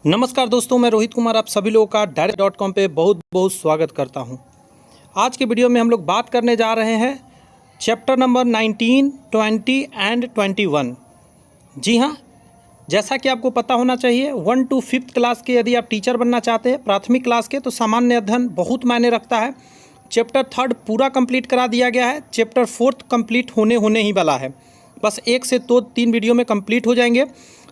नमस्कार दोस्तों, मैं रोहित कुमार आप सभी लोगों का डायरेक्ट.com पे बहुत बहुत स्वागत करता हूं। आज के वीडियो में हम लोग बात करने जा रहे हैं चैप्टर नंबर 19, 20 एंड 21। जी हाँ, जैसा कि आपको पता होना चाहिए 1 to 5th क्लास के यदि आप टीचर बनना चाहते हैं प्राथमिक क्लास के, तो सामान्य अध्ययन बहुत मायने रखता है। चैप्टर 3 पूरा कंप्लीट करा दिया गया है। चैप्टर 4 कंप्लीट होने ही वाला है। बस 1 से 2-3 वीडियो में कंप्लीट हो जाएंगे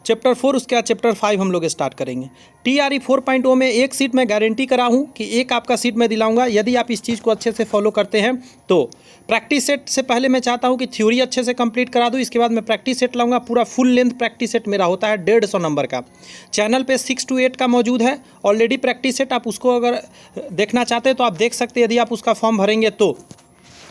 चैप्टर 4। उसके बाद चैप्टर 5 हम लोग स्टार्ट करेंगे। TRE 4.0 में एक सीट मैं गारंटी करा हूँ कि एक आपका सीट मैं दिलाऊंगा यदि आप इस चीज़ को अच्छे से फॉलो करते हैं। तो प्रैक्टिस सेट से पहले मैं चाहता हूँ कि थ्योरी अच्छे से कंप्लीट करा दूँ, इसके बाद मैं प्रैक्टिस सेट लाऊंगा। पूरा फुल लेंथ प्रैक्टिस सेट मेरा होता है 150 नंबर का। चैनल पे 6 to 8 का मौजूद है ऑलरेडी प्रैक्टिस सेट। आप उसको अगर देखना चाहते हैं तो आप देख सकते हैं, यदि आप उसका फॉर्म भरेंगे तो।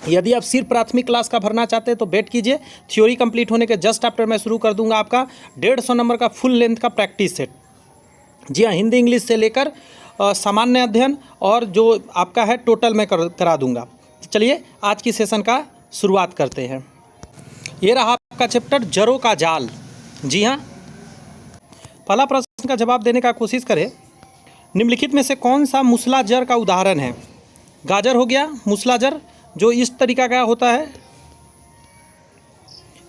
यदि आप सिर्फ प्राथमिक क्लास का भरना चाहते हैं तो वेट कीजिए, थ्योरी कंप्लीट होने के जस्ट आफ्टर मैं शुरू कर दूंगा आपका 150 नंबर का फुल लेंथ का प्रैक्टिस सेट। जी हाँ, हिंदी इंग्लिश से लेकर सामान्य अध्ययन और जो आपका है टोटल मैं करा दूंगा। तो चलिए आज की सेशन का शुरुआत करते हैं। ये रहा आपका चैप्टर जरों का जाल। जी हाँ, पहला प्रश्न का जवाब देने का कोशिश करें। निम्नलिखित में से कौन सा मूसला जर का उदाहरण है? गाजर हो गया मूसला जर, जो इस तरीका का होता है,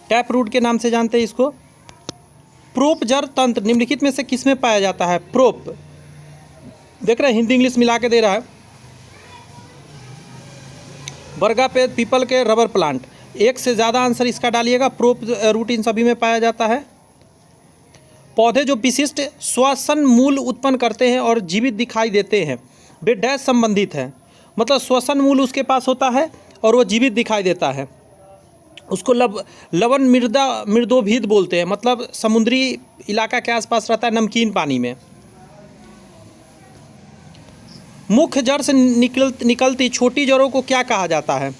टैप रूट के नाम से जानते हैं इसको। प्रोप जर तंत्र निम्नलिखित में से किस में पाया जाता है? प्रोप, देख रहे हैं हिंदी इंग्लिश मिला के दे रहा है। बरगा पेड़, पीपल के, रबर प्लांट। एक से ज़्यादा आंसर इसका डालिएगा। प्रोप रूट इन सभी में पाया जाता है। पौधे जो विशिष्ट श्वसन मूल उत्पन्न करते हैं और जीवित दिखाई देते हैं, वे डैश संबंधित हैं। मतलब श्वसन मूल उसके पास होता है और वो जीवित दिखाई देता है। उसको लवण मृदोभिद बोलते हैं। मतलब समुद्री इलाका के आसपास रहता है, नमकीन पानी में। मुख्य जड़ से निकलती छोटी जड़ों को क्या कहा जाता है?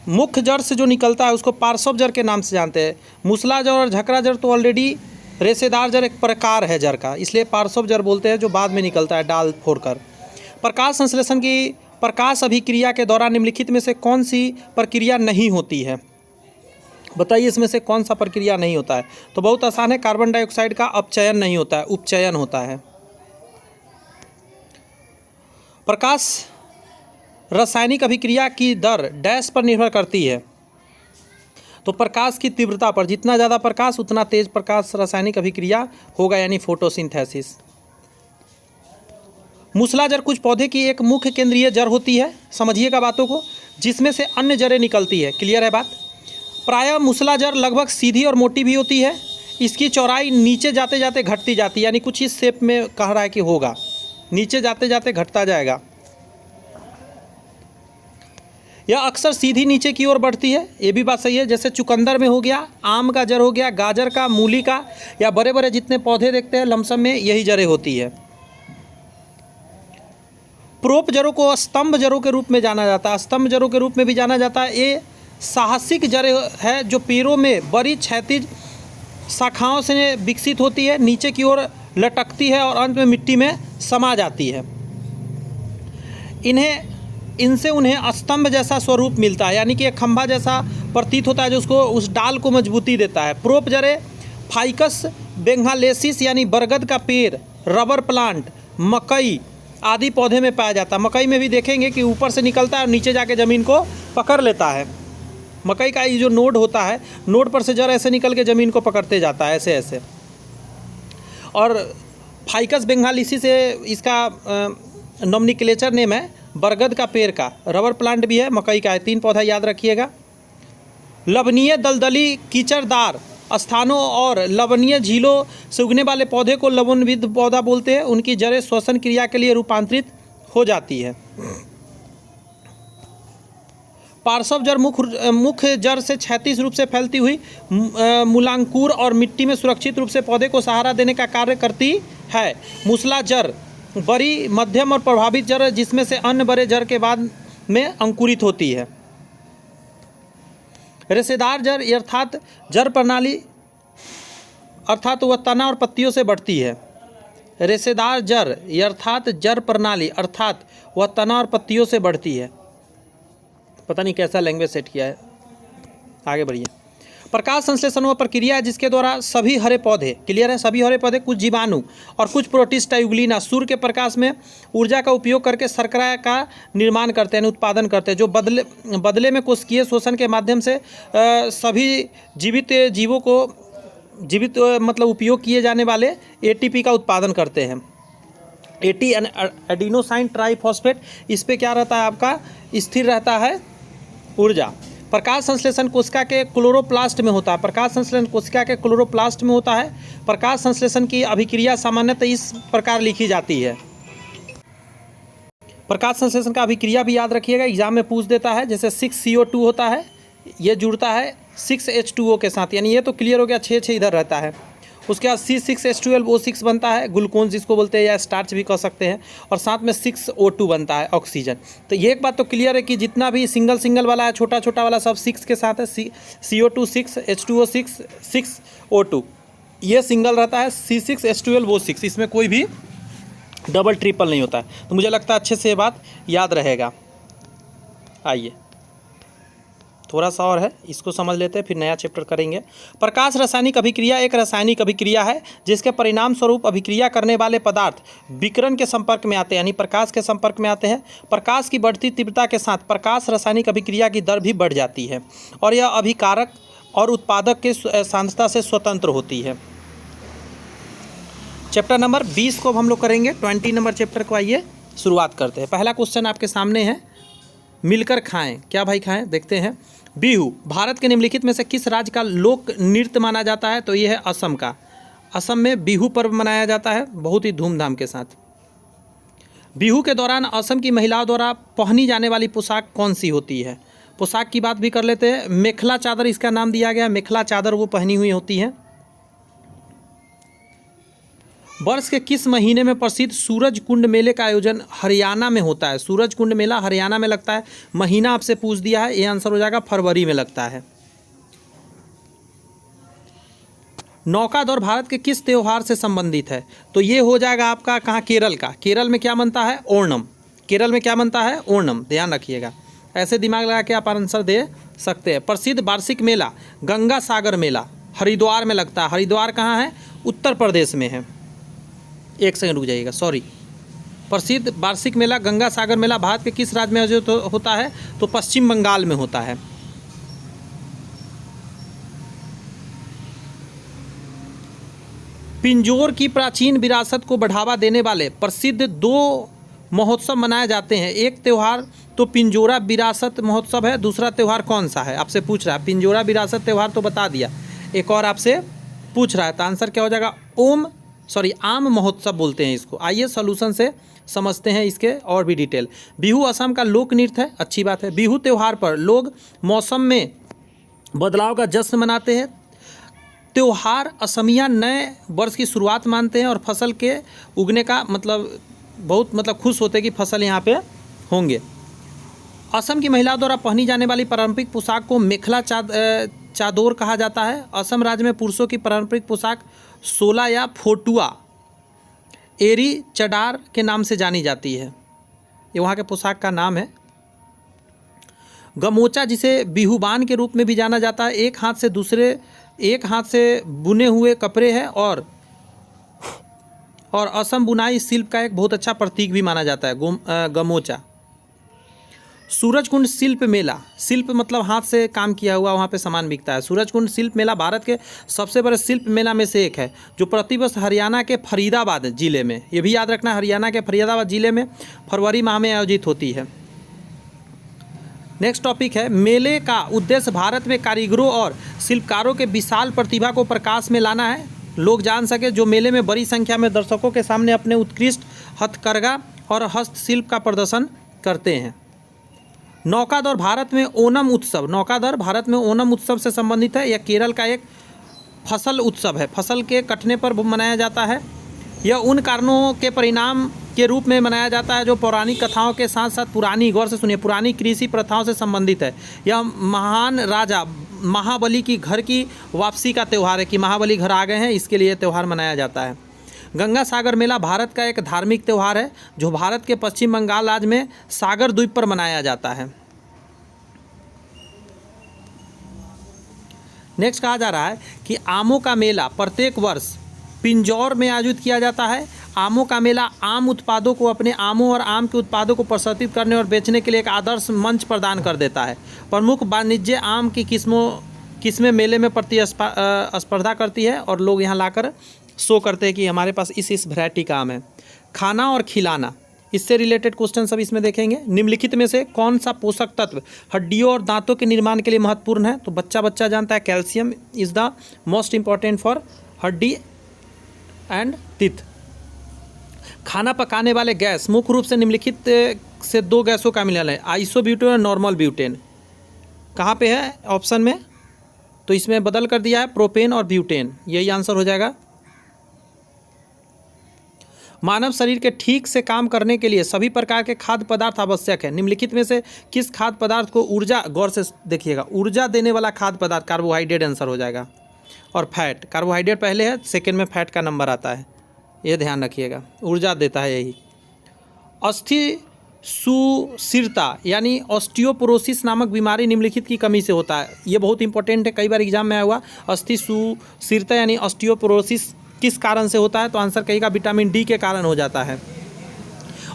मुख्य जड़ से जो निकलता है उसको पार्श्व जड़ के नाम से जानते हैं। मूसला जड़ और झकरा जड़ तो ऑलरेडी रेशेदार जड़ एक प्रकार है जड़ का, इसलिए पार्श्व जड़ बोलते हैं, जो बाद में निकलता है डाल फोड़कर। प्रकाश संश्लेषण की प्रकाश अभिक्रिया के दौरान निम्नलिखित में से कौन सी प्रक्रिया नहीं होती है? बताइए इसमें से कौन सा प्रक्रिया नहीं होता है? तो बहुत आसान है, कार्बन डाइऑक्साइड का अपचयन नहीं होता है, उपचयन होता है। प्रकाश रासायनिक अभिक्रिया की दर डैश पर निर्भर करती है। तो प्रकाश की तीव्रता पर, जितना ज़्यादा प्रकाश उतना तेज प्रकाश रासायनिक अभिक्रिया होगा, यानी फोटोसिंथेसिस। मूसला जड़ कुछ पौधे की एक मुख्य केंद्रीय जड़ होती है, समझिएगा बातों को, जिसमें से अन्य जड़ें निकलती है। क्लियर है बात? प्रायः मूसला जड़ लगभग सीधी और मोटी भी होती है। इसकी चौड़ाई नीचे जाते जाते घटती जाती है, यानी कुछ इस शेप में कह रहा है कि होगा, नीचे जाते जाते घटता जाएगा। यह अक्सर सीधी नीचे की ओर बढ़ती है, ये भी बात सही है। जैसे चुकंदर में हो गया, आम का जड़ हो गया, गाजर का, मूली का, या बड़े बड़े जितने पौधे देखते हैं लमसम में यही जड़ें होती है। प्रोप जड़ों को स्तंभ जड़ों के रूप में जाना जाता है, स्तंभ जड़ों के रूप में भी जाना जाता है। ये साहसिक जड़ें है जो पेड़ों में बड़ी क्षैतिज शाखाओं से विकसित होती है, नीचे की ओर लटकती है और अंत में मिट्टी में समा जाती है। इनसे उन्हें स्तंभ जैसा स्वरूप मिलता है, यानी कि एक खंभा जैसा प्रतीत होता है, जो उसको उस डाल को मजबूती देता है। प्रोप जड़ें फाइकस बेंगालेसिस यानी बरगद का पेड़, रबर प्लांट, मकई आदि पौधे में पाया जाता है। मकई में भी देखेंगे कि ऊपर से निकलता है और नीचे जाके ज़मीन को पकड़ लेता है। मकई का ये जो नोड होता है, नोड पर से जड़ ऐसे निकल के ज़मीन को पकड़ते जाता है, ऐसे ऐसे। और फाइकस बेंगालिसी से इसका नॉमिनक्लेचर नेम है बरगद का पेड़ का। रबर प्लांट भी है, मकई का है। 3 पौधा याद रखिएगा। लवणीय दलदली कीचड़दार स्थानों और लवणीय झीलों से उगने वाले पौधे को लवणविद पौधा बोलते हैं। उनकी जड़ें श्वसन क्रिया के लिए रूपांतरित हो जाती है। पार्श्व जड़ मुख्य जड़ से क्षैतिज रूप से फैलती हुई मूलांकुर और मिट्टी में सुरक्षित रूप से पौधे को सहारा देने का कार्य करती है। मूसला जड़ बड़ी, मध्यम और प्रभावित जड़, जिसमें से अन्य बड़े जड़ के बाद में अंकुरित होती है। रेशेदार जड़ अर्थात जड़ प्रणाली अर्थात वह तना और पत्तियों से बढ़ती है। रेशेदार जड़ अर्थात जड़ प्रणाली अर्थात वह तना और पत्तियों से बढ़ती है। पता नहीं कैसा लैंग्वेज सेट किया है, आगे बढ़िए। प्रकाश संश्लेषण वह प्रक्रिया है जिसके द्वारा सभी हरे पौधे, क्लियर है, सभी हरे पौधे, कुछ जीवाणु और कुछ प्रोटिस्ट युग्लिना सूर्य के प्रकाश में ऊर्जा का उपयोग करके शर्करा का निर्माण करते हैं, उत्पादन करते हैं, जो बदले में कोशिकीय शोषण के माध्यम से सभी जीवित जीवों को मतलब उपयोग किए जाने वाले एटीपी का उत्पादन करते हैं। एडिनोसाइन ट्राइफॉस्फेट, इस पे क्या रहता है आपका, स्थिर रहता है ऊर्जा। प्रकाश संश्लेषण कोशिका के क्लोरोप्लास्ट में होता है। प्रकाश संश्लेषण कोशिका के क्लोरोप्लास्ट में होता है। प्रकाश संश्लेषण की अभिक्रिया सामान्यतः इस प्रकार लिखी जाती है। प्रकाश संश्लेषण का अभिक्रिया भी याद रखिएगा, एग्जाम में पूछ देता है। जैसे 6CO2 होता है, ये जुड़ता है 6H2O के साथ, यानी ये तो क्लियर हो गया, 6 इधर रहता है। उसके बाद C6H12O6 बनता है, ग्लूकोज जिसको बोलते हैं या स्टार्च भी कह सकते हैं, और साथ में 6O2 बनता है, ऑक्सीजन। तो ये एक बात तो क्लियर है कि जितना भी सिंगल वाला है, छोटा छोटा वाला, सब 6 के साथ है। CO2 6, H2O 6, 6O2, ये सिंगल रहता है। C6H12O6, इसमें कोई भी डबल ट्रिपल नहीं होता है। तो मुझे लगता है अच्छे से ये बात याद रहेगा। आइए थोड़ा सा और है, इसको समझ लेते हैं, फिर नया चैप्टर करेंगे। प्रकाश रासायनिक अभिक्रिया एक रासायनिक अभिक्रिया है जिसके परिणाम स्वरूप अभिक्रिया करने वाले पदार्थ विकिरण के संपर्क में आते हैं, यानी प्रकाश के संपर्क में आते हैं। प्रकाश की बढ़ती तीव्रता के साथ प्रकाश रासायनिक अभिक्रिया की दर भी बढ़ जाती है और यह अभिकारक और उत्पादक के सांद्रता से स्वतंत्र होती है। चैप्टर नंबर 20 को अब हम लोग करेंगे। 20 नंबर चैप्टर को आइए शुरुआत करते हैं। पहला क्वेश्चन आपके सामने है, मिलकर खाएं। क्या भाई खाएं, देखते हैं। बिहू भारत के निम्नलिखित में से किस राज्य का लोक नृत्य माना जाता है? तो ये है असम का। असम में बिहू पर्व मनाया जाता है बहुत ही धूमधाम के साथ। बिहू के दौरान असम की महिलाओं द्वारा पहनी जाने वाली पोशाक कौन सी होती है? पोशाक की बात भी कर लेते हैं। मेखला चादर इसका नाम दिया गया, मेखला चादर वो पहनी हुई होती है। वर्ष के किस महीने में प्रसिद्ध सूरज कुंड मेले का आयोजन हरियाणा में होता है? सूरज कुंड मेला हरियाणा में लगता है। महीना आपसे पूछ दिया है, ये आंसर हो जाएगा फरवरी में लगता है। नौका दौड़ भारत के किस त्यौहार से संबंधित है? तो ये हो जाएगा आपका कहाँ, केरल का। केरल में क्या बनता है? ओणम। केरल में क्या बनता है? ओणम, ध्यान रखिएगा। ऐसे दिमाग लगा के आप आंसर दे सकते हैं। प्रसिद्ध वार्षिक मेला गंगा सागर मेला हरिद्वार में लगता है। हरिद्वार कहाँ है? उत्तर प्रदेश में है। एक सेकंड रुक जाइएगा, सॉरी। प्रसिद्ध वार्षिक मेला गंगा सागर मेला भारत के किस राज्य में आयोजित होता है? तो पश्चिम बंगाल में होता है। पिंजौर की प्राचीन विरासत को बढ़ावा देने वाले प्रसिद्ध 2 महोत्सव मनाए जाते हैं। एक त्यौहार तो पिंजौरा विरासत महोत्सव है, दूसरा त्यौहार कौन सा है? आपसे पूछ रहा है। पिंजौरा विरासत त्यौहार तो बता दिया, एक और आपसे पूछ रहा है, तो आंसर क्या हो जाएगा? आम महोत्सव बोलते हैं इसको। आइए सॉल्यूशन से समझते हैं इसके और भी डिटेल। बिहू असम का लोक नृत्य है, अच्छी बात है। बिहू त्यौहार पर लोग मौसम में बदलाव का जश्न मनाते हैं। त्यौहार असमिया नए वर्ष की शुरुआत मानते हैं और फसल के उगने का बहुत खुश होते हैं कि फसल यहाँ पे होंगे। असम की महिलाओं द्वारा पहनी जाने वाली पारंपरिक पोशाक को मेखला चादोर कहा जाता है। असम राज्य में पुरुषों की पारंपरिक पोशाक सोला या फोटुआ एरी चडार के नाम से जानी जाती है। ये वहाँ के पोशाक का नाम है। गमोचा जिसे बिहुबान के रूप में भी जाना जाता है, एक हाथ से बुने हुए कपड़े हैं और असम बुनाई शिल्प का एक बहुत अच्छा प्रतीक भी माना जाता है गमोचा। सूरजकुंड शिल्प मेला, शिल्प मतलब हाथ से काम किया हुआ वहाँ पे सामान बिकता है। सूरजकुंड शिल्प मेला भारत के सबसे बड़े शिल्प मेला में से एक है जो प्रतिवर्ष हरियाणा के फरीदाबाद जिले में, ये भी याद रखना, हरियाणा के फरीदाबाद जिले में फरवरी माह में आयोजित होती है। नेक्स्ट टॉपिक है, मेले का उद्देश्य भारत में कारीगरों और शिल्पकारों के विशाल प्रतिभा को प्रकाश में लाना है। लोग जान सके जो मेले में बड़ी संख्या में दर्शकों के सामने अपने उत्कृष्ट हथकरघा और हस्तशिल्प का प्रदर्शन करते हैं। नौकादौर भारत में ओणम उत्सव, नौकादौर भारत में ओणम उत्सव से संबंधित है। यह केरल का एक फसल उत्सव है, फसल के कटने पर मनाया जाता है। यह उन कारणों के परिणाम के रूप में मनाया जाता है जो पौराणिक कथाओं के साथ साथ गौर से सुनिए, पुरानी कृषि प्रथाओं से संबंधित है। यह महान राजा महाबली की घर की वापसी का त्यौहार है कि महाबली घर आ गए हैं, इसके लिए त्यौहार मनाया जाता है। गंगा सागर मेला भारत का एक धार्मिक त्यौहार है जो भारत के पश्चिम बंगाल राज्य में सागर द्वीप पर मनाया जाता है। नेक्स्ट कहा जा रहा है कि आमों का मेला प्रत्येक वर्ष पिंजौर में आयोजित किया जाता है। आमों का मेला आम उत्पादों को अपने आमों और आम के उत्पादों को प्रदर्शित करने और बेचने के लिए एक आदर्श मंच प्रदान कर देता है। प्रमुख वाणिज्य आम की किस्में मेले में स्पर्धा करती है और लोग यहाँ लाकर शो करते हैं कि हमारे पास इस वैरायटी का आम है। खाना और खिलाना, इससे रिलेटेड क्वेश्चन सब इसमें देखेंगे। निम्नलिखित में से कौन सा पोषक तत्व हड्डियों और दांतों के निर्माण के लिए महत्वपूर्ण है? तो बच्चा जानता है calcium is the most important for हड्डी एंड टीथ। खाना पकाने वाले गैस मुख्य रूप से निम्नलिखित से 2 गैसों का मिलन है, आइसोब्यूटेन और नॉर्मल ब्यूटेन। कहाँ पे है ऑप्शन में? तो इसमें बदल कर दिया है प्रोपेन और ब्यूटेन, यही आंसर हो जाएगा। मानव शरीर के ठीक से काम करने के लिए सभी प्रकार के खाद्य पदार्थ आवश्यक है। निम्नलिखित में से किस खाद्य पदार्थ को ऊर्जा, गौर से देखिएगा, ऊर्जा देने वाला खाद्य पदार्थ कार्बोहाइड्रेट आंसर हो जाएगा। और फैट, कार्बोहाइड्रेट पहले है, सेकंड में फैट का नंबर आता है, ये ध्यान रखिएगा, ऊर्जा देता है यही। अस्थि सुशिरता यानी ऑस्टियोपोरोसिस नामक बीमारी निम्नलिखित की कमी से होता है। ये बहुत इंपॉर्टेंट है, कई बार एग्जाम में आया हुआ। अस्थि सुशिरता यानी ऑस्टियोपोरोसिस किस कारण से होता है? तो आंसर कहेगा विटामिन डी के कारण हो जाता है।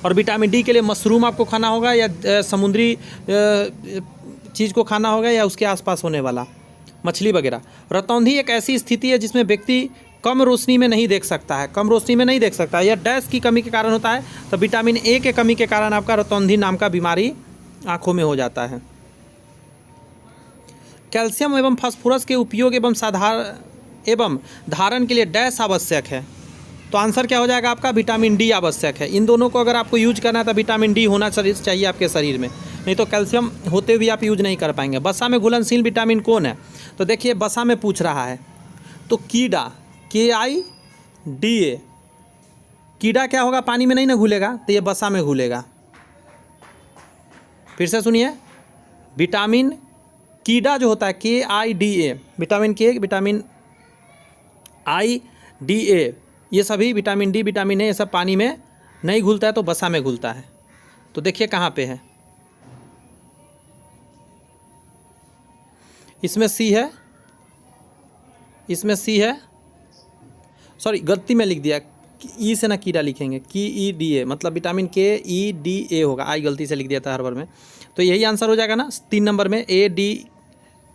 और विटामिन डी के लिए मशरूम आपको खाना होगा या समुद्री चीज़ को खाना होगा या उसके आसपास होने वाला मछली वगैरह। रतौंधी एक ऐसी स्थिति है जिसमें व्यक्ति कम रोशनी में नहीं देख सकता है, कम रोशनी में नहीं देख सकता है, यह डैश की कमी के कारण होता है। तो विटामिन ए के कमी के कारण आपका रतौंधी नाम का बीमारी आँखों में हो जाता है। कैल्शियम एवं फास्फोरस के उपयोग एवं धारण के लिए डैश आवश्यक है। तो आंसर क्या हो जाएगा आपका? विटामिन डी आवश्यक है। इन दोनों को अगर आपको यूज करना है तो विटामिन डी होना चाहिए आपके शरीर में, नहीं तो कैल्शियम होते हुए आप यूज नहीं कर पाएंगे। वसा में घुलनशील विटामिन कौन है? तो देखिए वसा में पूछ रहा है, तो कीड़ा, KIDA, कीड़ा क्या होगा? पानी में नहीं ना घुलेगा, तो ये वसा में घुलेगा। फिर से सुनिए, विटामिन कीड़ा जो होता है KIDA, विटामिन के, विटामिन IDA, ये सभी विटामिन डी, विटामिन ए, ये सब पानी में नहीं घुलता है, तो वसा में घुलता है। तो देखिए कहाँ पे है, इसमें सी है, इसमें सी है, सॉरी गलती में लिख दिया, ई से ना कीड़ा लिखेंगे, KIDA मतलब विटामिन KIDA होगा, आई गलती से लिख दिया था हर बार में। तो यही आंसर हो जाएगा ना 3 नंबर में, AD।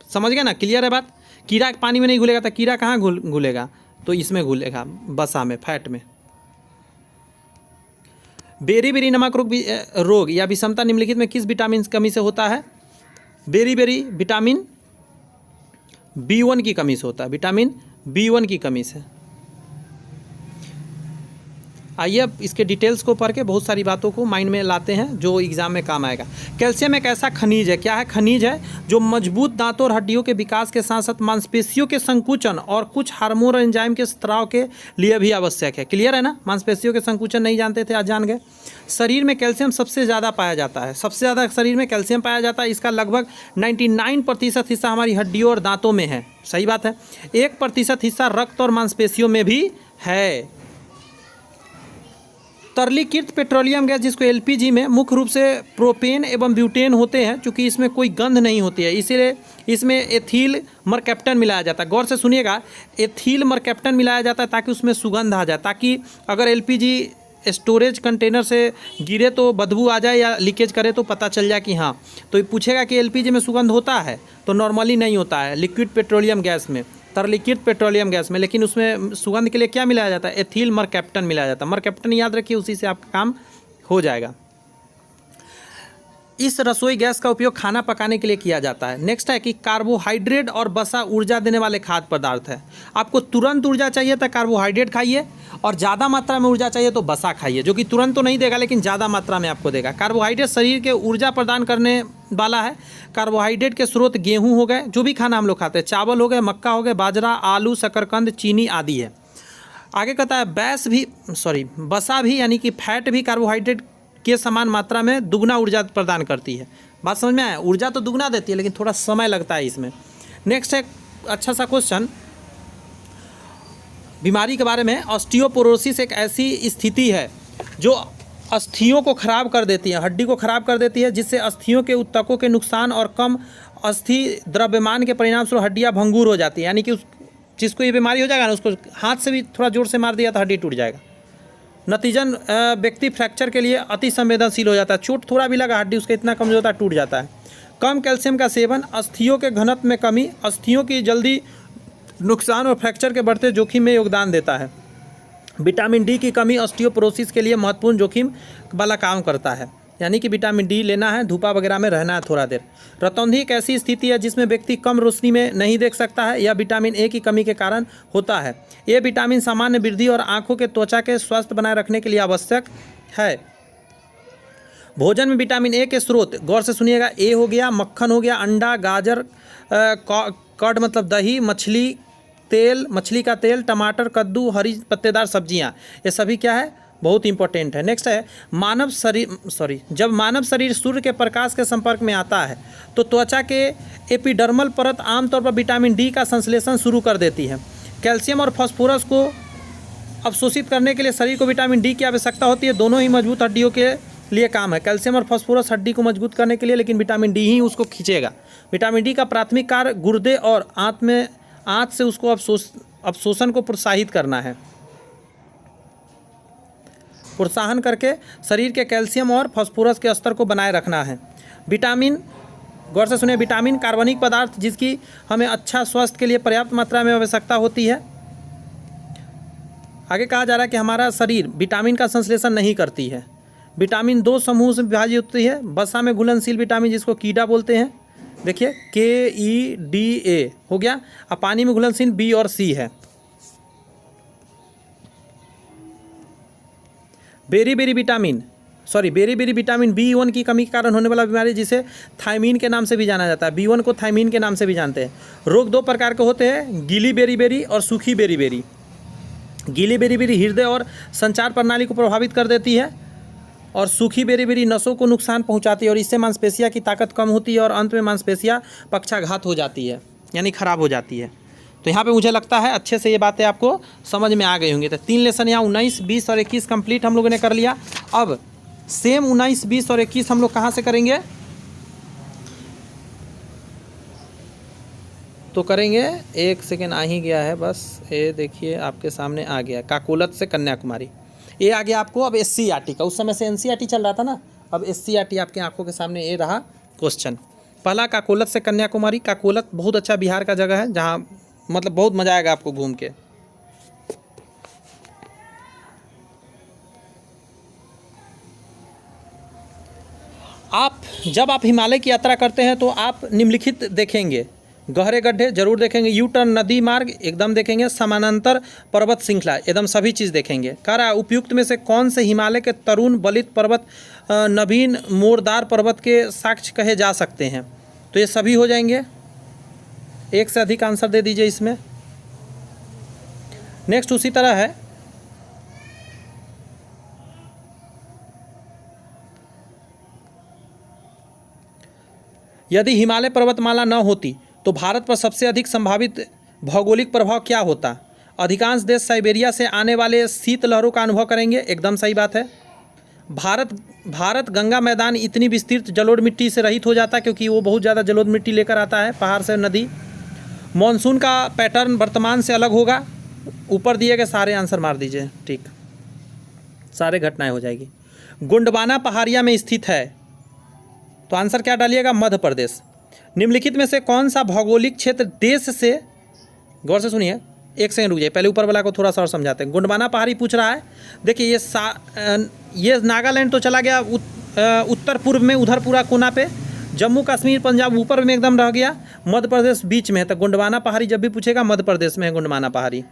समझ गया ना? क्लियर है बात? कीड़ा पानी में नहीं घुलेगा तो कीड़ा कहाँ घुलेगा? तो इसमें घुलेगा, वसा में, फैट में। बेरी नमक रोग या विषमता निम्नलिखित में किस विटामिन की कमी से होता है? बेरी विटामिन B1 की कमी से होता है, विटामिन B1 की कमी से। आइए अब इसके डिटेल्स को पढ़ के बहुत सारी बातों को माइंड में लाते हैं जो एग्जाम में काम आएगा। कैल्शियम एक ऐसा खनिज है, क्या है? खनिज है जो मजबूत दांतों और हड्डियों के विकास के साथ साथ मांसपेशियों के संकुचन और कुछ हार्मोन और एंजाइम के स्त्राव के लिए भी आवश्यक है। क्लियर है ना? मांसपेशियों के संकुचन नहीं जानते थे, आज जान गए। शरीर में कैल्शियम सबसे ज़्यादा पाया जाता है, सबसे ज़्यादा शरीर में कैल्शियम पाया जाता है। इसका लगभग 99% हिस्सा हमारी हड्डियों और दांतों में है, सही बात है। 1% हिस्सा रक्त और मांसपेशियों में भी है। तरलीकृत पेट्रोलियम गैस जिसको LPG में मुख्य रूप से प्रोपेन एवं ब्यूटेन होते हैं, क्योंकि इसमें कोई गंध नहीं होती है, इसीलिए इसमें एथिल मरकैप्टन मिलाया जाता है। गौर से सुनिएगा, एथिल मरकैप्टन मिलाया जाता है ताकि उसमें सुगंध आ जाए, ताकि अगर LPG स्टोरेज कंटेनर से गिरे तो बदबू आ जाए या लीकेज करे तो पता चल जाए कि हाँ। तो ये पूछेगा कि LPG में सुगंध होता है? तो नॉर्मली नहीं होता है, लिक्विड पेट्रोलियम गैस में, तरलीकृत पेट्रोलियम गैस में। लेकिन उसमें सुगंध के लिए क्या मिलाया जाता है? एथिल मरकैप्टन मिलाया जाता है। मरकैप्टन याद रखिए, उसी से आपका काम हो जाएगा। इस रसोई गैस का उपयोग खाना पकाने के लिए किया जाता है। नेक्स्ट है कि कार्बोहाइड्रेट और वसा ऊर्जा देने वाले खाद्य पदार्थ है। आपको तुरंत ऊर्जा चाहिए तो कार्बोहाइड्रेट खाइए, और ज़्यादा मात्रा में ऊर्जा चाहिए तो वसा खाइए, जो कि तुरंत तो नहीं देगा लेकिन ज़्यादा मात्रा में आपको देगा। कार्बोहाइड्रेट शरीर के ऊर्जा प्रदान करने वाला है। कार्बोहाइड्रेट के स्रोत गेहूँ हो गए, जो भी खाना हम लोग खाते हैं, चावल हो गए, मक्का हो गए, बाजरा, आलू, शकरकंद, चीनी आदि है। आगे कहता है वसा भी यानी कि फैट भी कार्बोहाइड्रेट के समान मात्रा में दुगना ऊर्जा प्रदान करती है। बात समझ में आया? ऊर्जा तो दुगना देती है लेकिन थोड़ा समय लगता है इसमें। नेक्स्ट है अच्छा सा क्वेश्चन बीमारी के बारे में। ऑस्टियोपोरोसिस एक ऐसी स्थिति है जो अस्थियों को खराब कर देती है, हड्डी को खराब कर देती है, जिससे अस्थियों के ऊतकों के नुकसान और कम अस्थि द्रव्यमान के परिणाम स्वरूप हड्डियाँ भंगूर हो जाती है। यानी कि उस जिसको ये बीमारी हो जाएगा ना, उसको हाथ से भी थोड़ा जोर से मार दिया तो हड्डी टूट जाएगा। नतीजन व्यक्ति फ्रैक्चर के लिए अति संवेदनशील हो जाता है। चोट थोड़ा भी लगा, हड्डी उसका इतना कमजोर होता है, टूट जाता है। कम कैल्शियम का सेवन, अस्थियों के घनत्व में कमी, अस्थियों की जल्दी नुकसान और फ्रैक्चर के बढ़ते जोखिम में योगदान देता है। विटामिन डी की कमी ऑस्टियोपोरोसिस के लिए महत्वपूर्ण जोखिम वाला काम करता है। यानी कि विटामिन डी लेना है, धूपा वगैरह में रहना है थोड़ा देर। रतौंधी एक ऐसी स्थिति है जिसमें व्यक्ति कम रोशनी में नहीं देख सकता है। यह विटामिन ए की कमी के कारण होता है। ये विटामिन सामान्य वृद्धि और आंखों के त्वचा के स्वस्थ बनाए रखने के लिए आवश्यक है। भोजन में विटामिन ए के स्रोत, गौर से सुनिएगा, ए हो गया, मक्खन हो गया, अंडा, गाजर, कर्ड मतलब दही, मछली तेल, मछली का तेल, टमाटर, कद्दू, हरी पत्तेदार सब्जियां, ये सभी क्या है, बहुत इंपॉर्टेंट है। नेक्स्ट है जब मानव शरीर सूर्य के प्रकाश के संपर्क में आता है तो त्वचा के एपिडर्मल परत आमतौर पर विटामिन डी का संश्लेषण शुरू कर देती है। कैल्शियम और फास्फोरस को अवशोषित करने के लिए शरीर को विटामिन डी की आवश्यकता होती है। दोनों ही मजबूत हड्डियों के लिए काम है। कैल्शियम और फास्फोरस हड्डी को मजबूत करने के लिए, लेकिन विटामिन डी ही उसको खींचेगा। विटामिन डी का प्राथमिक कार्य गुर्दे और आंत से उसको अवशोषण को प्रोत्साहित करना है। प्रोत्साहन करके शरीर के कैल्शियम और फास्फोरस के स्तर को बनाए रखना है। विटामिन, गौर से सुनिए, विटामिन कार्बनिक पदार्थ जिसकी हमें अच्छा स्वास्थ्य के लिए पर्याप्त मात्रा में आवश्यकता होती है। आगे कहा जा रहा है कि हमारा शरीर विटामिन का संश्लेषण नहीं करती है। विटामिन दो समूह से विभाजित होती है। वसा में घुलनशील विटामिन जिसको कीड़ा बोलते हैं, देखिए KEDA हो गया। अब पानी में घुलनशील B और C है। बेरी विटामिन B1 की कमी के कारण होने वाला बीमारी जिसे थायमीन के नाम से भी जाना जाता है। B1 को थायमीन के नाम से भी जानते हैं। रोग दो प्रकार के होते हैं, गीली बेरी और सूखी बेरी। गीली बेरी हृदय और संचार प्रणाली को प्रभावित कर देती है और सूखी बेरी नसों को नुकसान पहुंचाती है और इससे मांसपेशियां की ताकत कम होती है और अंत में मांसपेशियां पक्षाघात हो जाती है, यानी खराब हो जाती है। तो यहाँ पे मुझे लगता है अच्छे से ये बातें आपको समझ में आ गई होंगी। तो 3 लेसन यहाँ 19, 20 और 21 कंप्लीट हम लोगों ने कर लिया। अब सेम 19, 20 और 21 हम लोग कहाँ से करेंगे, तो करेंगे, एक सेकेंड आ ही गया है बस, ये देखिए आपके सामने आ गया, काकोलत से कन्याकुमारी। ये आ गया आपको अब SCERT का, उस समय से NCERT चल रहा था ना, अब SCERT आपके आंखों के सामने ये रहा क्वेश्चन। पहला काकोलत से कन्याकुमारी। काकोलत बहुत अच्छा बिहार का जगह है, जहाँ मतलब बहुत मज़ा आएगा आपको घूम के। जब आप हिमालय की यात्रा करते हैं तो आप निम्नलिखित देखेंगे, गहरे गड्ढे जरूर देखेंगे, यू टर्न, नदी मार्ग एकदम देखेंगे, समानांतर पर्वत श्रृंखला एकदम सभी चीज़ देखेंगे। कह रहा है उपयुक्त में से कौन से हिमालय के तरुण बलित पर्वत नवीन मोरदार पर्वत के साक्ष्य कहे जा सकते हैं, तो ये सभी हो जाएंगे। एक से अधिक आंसर दे दीजिए इसमें। नेक्स्ट उसी तरह है, यदि हिमालय पर्वतमाला न होती तो भारत पर सबसे अधिक संभावित भौगोलिक प्रभाव क्या होता? अधिकांश देश साइबेरिया से आने वाले शीत लहरों का अनुभव करेंगे, एकदम सही बात है। भारत गंगा मैदान इतनी विस्तृत जलोढ़ मिट्टी से रहित हो जाता क्योंकि वो बहुत ज़्यादा जलोढ़ मिट्टी लेकर आता है पहाड़ से नदी। मॉनसून का पैटर्न वर्तमान से अलग होगा। ऊपर दिए गए सारे आंसर मार दीजिए, ठीक, सारे घटनाएं हो जाएगी। गोंडवाना पहाड़िया में स्थित है, तो आंसर क्या डालिएगा, मध्य प्रदेश। निम्नलिखित में से कौन सा भौगोलिक क्षेत्र देश से, गौर से सुनिए, एक सेकंड रुक जाइए, पहले ऊपर वाला को थोड़ा सा और समझाते हैं। गोंडवाना पहाड़ी पूछ रहा है, देखिए ये नागालैंड तो चला गया उत्तर पूर्व में, उधर पूरा कोना पे, जम्मू कश्मीर पंजाब ऊपर में एकदम रह गया, मध्य प्रदेश बीच में है। तो गोंडवाना पहाड़ी जब भी पूछेगा मध्य प्रदेश में है गोंडवाना पहाड़ी।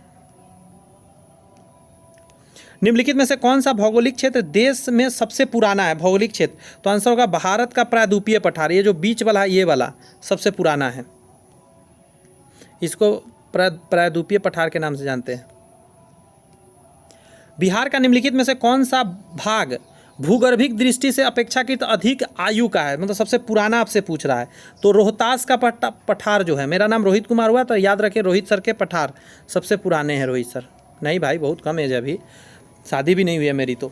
निम्नलिखित में से कौन सा भौगोलिक क्षेत्र देश में सबसे पुराना है भौगोलिक क्षेत्र, तो आंसर होगा भारत का प्रायद्वीपीय पठार। ये जो बीच वाला है ये वाला सबसे पुराना है, इसको प्रायद्वीपीय पठार के नाम से जानते हैं। बिहार का निम्नलिखित में से कौन सा भाग भूगर्भिक दृष्टि से अपेक्षाकृत अधिक आयु का है, मतलब सबसे पुराना आपसे पूछ रहा है, तो रोहतास का पठार जो है, मेरा नाम रोहित कुमार हुआ तो याद रखिए रोहित सर के पठार सबसे पुराने हैं। रोहित सर नहीं भाई, बहुत कम एज है, अभी शादी भी नहीं हुई है मेरी। तो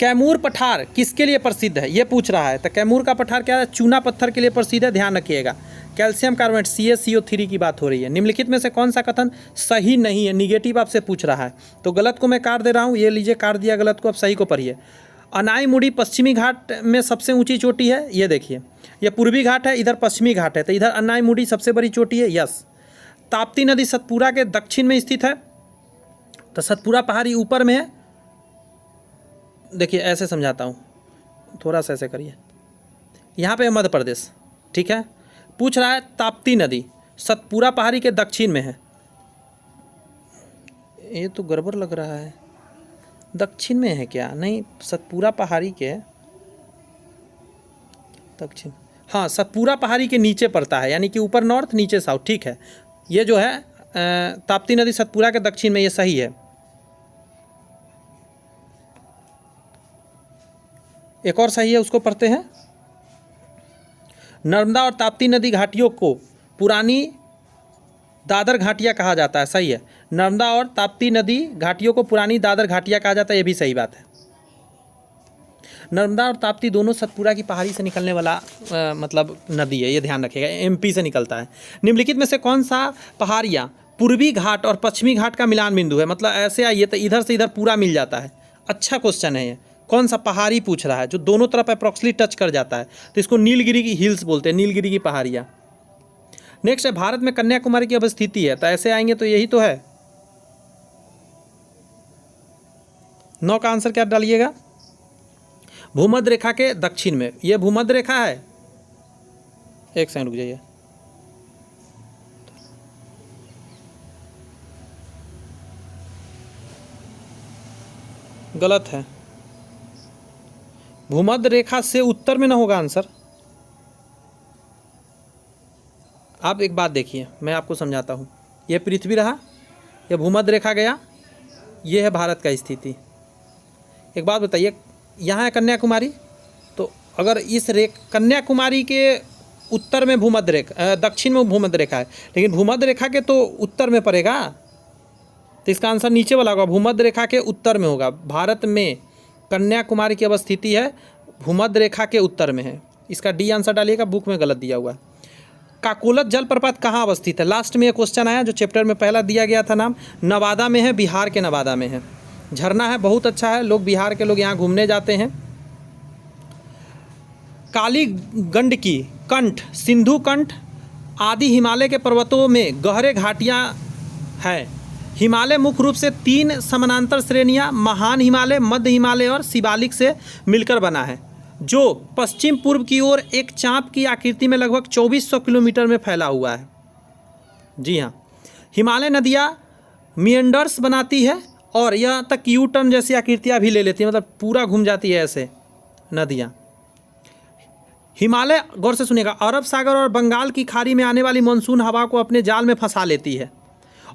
कैमूर पठार किसके लिए प्रसिद्ध है, ये पूछ रहा है। तो कैमूर का पठार क्या है, चूना पत्थर के लिए प्रसिद्ध है, ध्यान रखिएगा। कैल्शियम कार्बोनेट CaCO3 की बात हो रही है। निम्नलिखित में से कौन सा कथन सही नहीं है, निगेटिव आपसे पूछ रहा है। तो गलत को मैं काट दे रहा हूँ, ये लीजिए काट दिया गलत को, अब सही को पढ़िए। अनाईमुड़ी पश्चिमी घाट में सबसे ऊंची चोटी है, ये देखिए, ये पूर्वी घाट है, इधर पश्चिमी घाट है, तो इधर अनाईमुड़ी सबसे बड़ी चोटी है, यस। ताप्ती नदी सतपुरा के दक्षिण में स्थित है, तो सतपुरा पहाड़ी ऊपर में है। देखिए ऐसे समझाता हूँ, थोड़ा सा ऐसे करिए, यहाँ पे है मध्य प्रदेश, ठीक है। पूछ रहा है ताप्ती नदी सतपुरा पहाड़ी के दक्षिण में है, ये तो गड़बड़ लग रहा है, दक्षिण में है क्या, नहीं सतपुरा पहाड़ी के दक्षिण, हाँ सतपुरा पहाड़ी के नीचे पड़ता है, यानी कि ऊपर नॉर्थ नीचे साउथ, ठीक है। ये जो है ताप्ती नदी सतपुरा के दक्षिण में, ये सही है। एक और सही है, उसको पढ़ते हैं। नर्मदा और ताप्ती नदी घाटियों को पुरानी दादर घाटियाँ कहा जाता है, सही है। नर्मदा और ताप्ती नदी घाटियों को पुरानी दादर घाटियाँ कहा जाता है, ये भी सही बात है। नर्मदा और ताप्ती दोनों सतपुरा की पहाड़ी से निकलने वाला मतलब नदी है, ये ध्यान रखिएगा, MP से निकलता है। निम्नलिखित में से कौन सा पहाड़ियाँ पूर्वी घाट और पश्चिमी घाट का मिलान बिंदु है, मतलब ऐसे आइए तो इधर से इधर पूरा मिल जाता है। अच्छा क्वेश्चन है ये, कौन सा पहाड़ी पूछ रहा है जो दोनों तरफ अप्रॉक्सली टच कर जाता है, तो इसको नीलगिरी की हिल्स बोलते हैं, नीलगिरी की पहाड़ियाँ। नेक्स्ट है भारत में कन्याकुमारी की अवस्थिति है, तो ऐसे आएंगे तो यही तो है। 9 का आंसर क्या डालिएगा, भूमध्य रेखा के दक्षिण में, ये भूमध्य रेखा है। एक सेकंड रुक जाइए, गलत है, भूमध्य रेखा से उत्तर में ना होगा आंसर। आप एक बात देखिए, मैं आपको समझाता हूँ। ये पृथ्वी रहा, ये भूमध्य रेखा गया, ये है भारत का स्थिति। एक बात बताइए, यहाँ है कन्याकुमारी, तो अगर इस कन्याकुमारी के उत्तर में भूमध्य रेखा, दक्षिण में भूमध्य रेखा है, लेकिन भूमध्य रेखा के तो उत्तर में पड़ेगा, तो इसका आंसर नीचे वाला होगा, भूमध्य रेखा के उत्तर में होगा। भारत में कन्याकुमारी की अवस्थिति है, भूमध्य रेखा के उत्तर में है। इसका डी आंसर डालिएगा, बुक में गलत दिया हुआ है। काकोलत जलप्रपात कहाँ अवस्थित है, लास्ट में ये क्वेश्चन आया जो चैप्टर में पहला दिया गया था नाम, नवादा में है, बिहार के नवादा में है। झरना है, बहुत अच्छा है, लोग बिहार के लोग यहाँ घूमने जाते हैं। काली गंडकी कंठ, सिंधु कंठ आदि हिमालय के पर्वतों में गहरे घाटियाँ हैं। हिमालय मुख्य रूप से 3 समानांतर श्रेणियाँ, महान हिमालय, मध्य हिमालय और शिवालिक से मिलकर बना है, जो पश्चिम पूर्व की ओर एक चाँप की आकृति में लगभग 2400 किलोमीटर में फैला हुआ है। जी हाँ, हिमालय नदियाँ मिएंडर्स बनाती है और यहाँ तक यू टर्न जैसी आकृतियाँ भी ले लेती है, मतलब पूरा घूम जाती है ऐसे नदियाँ। हिमालय, गौर से सुनिएगा, अरब सागर और बंगाल की खाड़ी में आने वाली मानसून हवा को अपने जाल में फंसा लेती है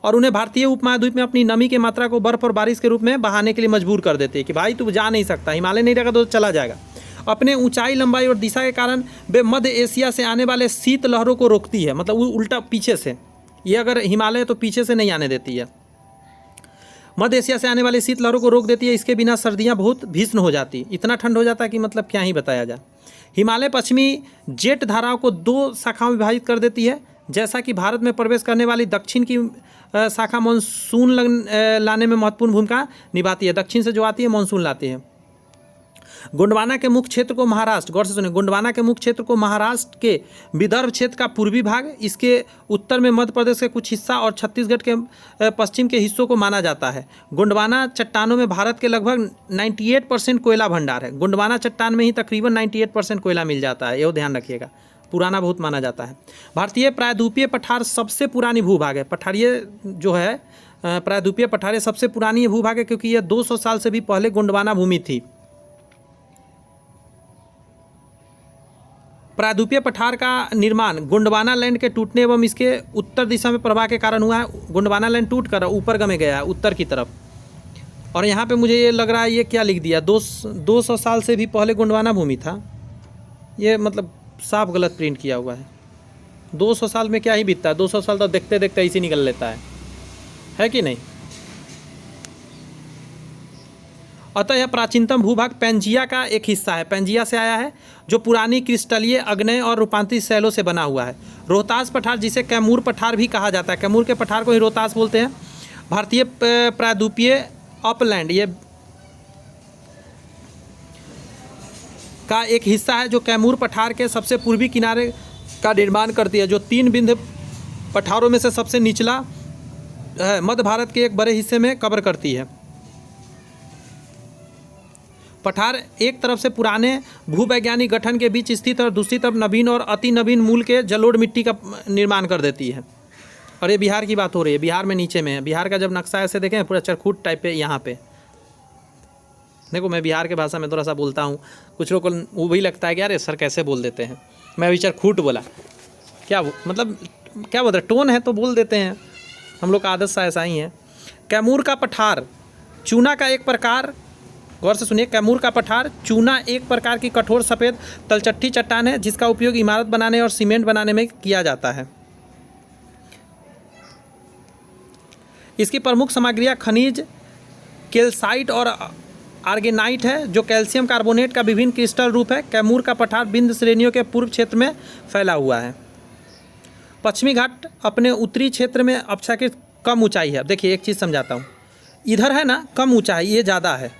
और उन्हें भारतीय उपमहाद्वीप में अपनी नमी की मात्रा को बर्फ और बारिश के रूप में बहाने के लिए मजबूर कर देती है कि भाई तू जा नहीं सकता, हिमालय नहीं रहेगा तो चला जाएगा। अपने ऊंचाई, लंबाई और दिशा के कारण वे मध्य एशिया से आने वाले शीत लहरों को रोकती है, मतलब उल्टा पीछे से, ये अगर हिमालय है तो पीछे से नहीं आने देती है, मध्य एशिया से आने वाले शीत लहरों को रोक देती है। इसके बिना सर्दियाँ बहुत भीषण हो जाती, इतना ठंड हो जाता है कि मतलब क्या ही बताया जाए। हिमालय पश्चिमी जेट धाराओं को 2 शाखाओं में विभाजित कर देती है, जैसा कि भारत में प्रवेश करने वाली दक्षिण की शाखा मानसून लाने में महत्वपूर्ण भूमिका निभाती है। दक्षिण से जो आती है मानसून लाती है। गोंडवाना के मुख्य क्षेत्र को महाराष्ट्र, गौर से सुनिए, गोंडवाना के मुख्य क्षेत्र को महाराष्ट्र के विदर्भ क्षेत्र का पूर्वी भाग, इसके उत्तर में मध्य प्रदेश के कुछ हिस्सा और छत्तीसगढ़ के पश्चिम के हिस्सों को माना जाता है। गोंडवाना चट्टानों में भारत के लगभग 98% कोयला भंडार है। गोंडवाना चट्टान में ही तकरीबन 98% कोयला मिल जाता है, यह ध्यान रखिएगा, पुराना बहुत माना जाता है। भारतीय प्रायद्वीपीय पठार सबसे पुरानी भूभाग है। पठारीय जो है प्रायद्वीपीय पठार सबसे पुरानी भूभाग है, क्योंकि यह 200 साल से भी पहले गोंडवाना भूमि थी। प्रायद्वीपीय पठार का निर्माण गोंडवाना लैंड के टूटने एवं इसके उत्तर दिशा में प्रवाह के कारण हुआ है। गोंडवाना लैंड टूट कर ऊपर गमे गया है, उत्तर की तरफ। और यहाँ पे मुझे ये लग रहा है, ये क्या लिख दिया, 200 साल से भी पहले गोंडवाना भूमि था, ये मतलब साफ गलत प्रिंट किया हुआ है। 200 साल में क्या ही बीतता है, 200 साल तो देखते देखते ऐसे निकल लेता है कि नहीं। अतः यह प्राचीनतम भूभाग पैंजिया का एक हिस्सा है, पैंजिया से आया है, जो पुरानी क्रिस्टलीय अग्नेय और रूपांतरित शैलों से बना हुआ है। रोहतास पठार, जिसे कैमूर पठार भी कहा जाता है, कैमूर के पठार को ही रोहतास बोलते हैं, भारतीय प्रायद्वीपीय अपलैंड ये का एक हिस्सा है, जो कैमूर पठार के सबसे पूर्वी किनारे का निर्माण करती है, जो 3 विंध्य पठारों में से सबसे निचला है, मध्य भारत के एक बड़े हिस्से में कवर करती है। पठार एक तरफ से पुराने भूवैज्ञानिक गठन के बीच स्थित और दूसरी तरफ नवीन और अति नवीन मूल के जलोढ़ मिट्टी का निर्माण कर देती है। और ये बिहार की बात हो रही है, बिहार में नीचे में है। बिहार का जब नक्शा ऐसे देखें पूरा चरखूट टाइप पे यहाँ पे देखो, मैं बिहार के भाषा में थोड़ा सा बोलता हूँ, कुछ लोग को वो भी लगता है कि यार ये सर कैसे बोल देते हैं, मैं अभी चरखूट बोला, क्या मतलब क्या बोलते हैं, टोन है तो बोल देते हैं, हम लोग का आदत सा ऐसा ही है। कैमूर का पठार चूना का एक प्रकार, गौर से सुनिए, कैमूर का पठार चूना एक प्रकार की कठोर सफ़ेद तलचट्टी चट्टान है, जिसका उपयोग इमारत बनाने और सीमेंट बनाने में किया जाता है। इसकी प्रमुख सामग्रियाँ खनिज कैल्साइट और आर्गेनाइट है, जो कैल्शियम कार्बोनेट का विभिन्न क्रिस्टल रूप है। कैमूर का पठार विंध्य श्रेणियों के पूर्व क्षेत्र में फैला हुआ है। पश्चिमी घाट अपने उत्तरी क्षेत्र में अपेक्षाकृत कम ऊंचाई है। अब देखिए एक चीज़ समझाता हूँ, इधर है ना कम ऊंचाई, ये ज़्यादा है।